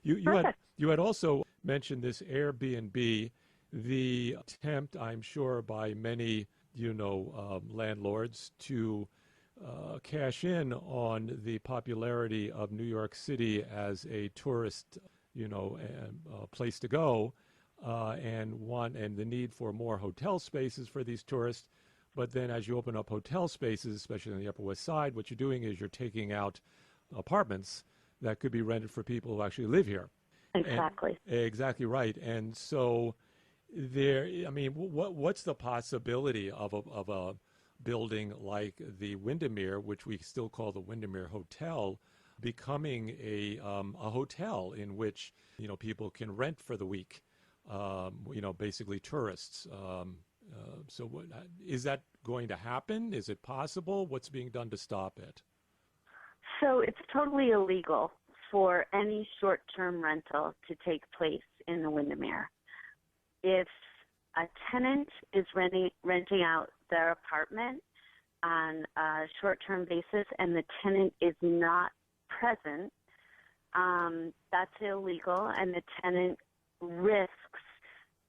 Perfect. you had also mentioned this Airbnb, the attempt, I'm sure, by many, landlords to cash in on the popularity of New York City as a tourist, place to go, and the need for more hotel spaces for these tourists. But then as you open up hotel spaces, especially on the Upper West Side, what you're doing is you're taking out apartments that could be rented for people who actually live here. Exactly. Exactly right. And so what's the possibility of a building like the Windermere, which we still call the Windermere Hotel, becoming a hotel in which, people can rent for the week, basically tourists. So what, is that going to happen? Is it possible? What's being done to stop it? So it's totally illegal for any short-term rental to take place in the Windermere. If a tenant is renting out their apartment on a short-term basis and the tenant is not present, that's illegal, and the tenant risks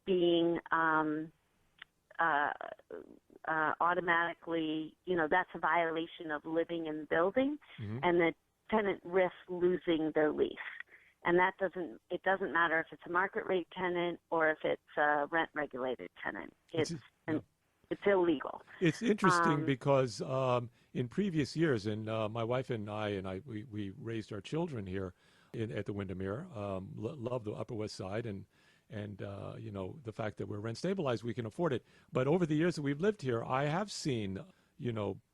being automatically, that's a violation of living in the building, Mm-hmm. and the tenant risks losing their lease. And it doesn't matter if it's a market rate tenant or if it's a rent regulated tenant. It's illegal. It's interesting because in previous years, and my wife and we raised our children here at the Windermere, love the Upper West Side, and the fact that we're rent stabilized, we can afford it. But over the years that we've lived here, I have seen,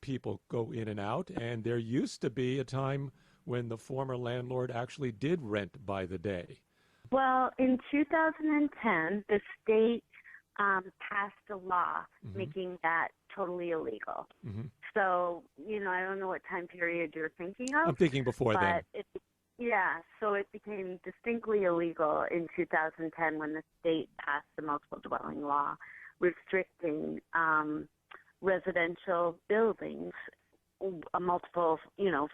people go in and out, and there used to be a time when the former landlord actually did rent by the day. Well, in 2010, the state passed a law Mm-hmm. making that totally illegal. Mm-hmm. So, I don't know what time period you're thinking of. I'm thinking before then. So it became distinctly illegal in 2010 when the state passed the multiple dwelling law restricting residential buildings, a multiple,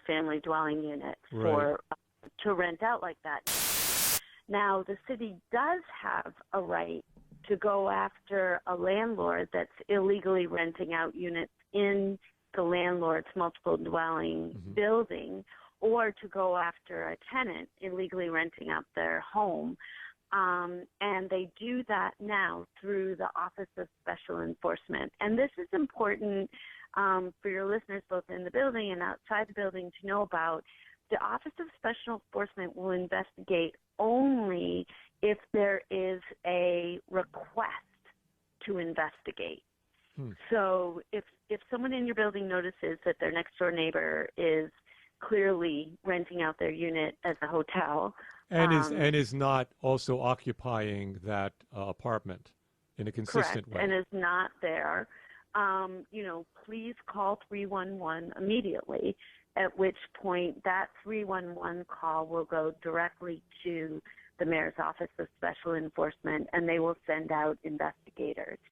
family dwelling unit to rent out like that. Now, the city does have a right to go after a landlord that's illegally renting out units in the landlord's multiple dwelling Mm-hmm. building, or to go after a tenant illegally renting out their home. And they do that now through the Office of Special Enforcement. And this is important for your listeners both in the building and outside the building to know about. The Office of Special Enforcement will investigate only if there is a request to investigate. So if someone in your building notices that their next door neighbor is clearly renting out their unit as a hotel, and is not also occupying that apartment in a consistent way, and is not there, please call 311 immediately, at which point that 311 call will go directly to the Mayor's Office of Special Enforcement, and they will send out investigators.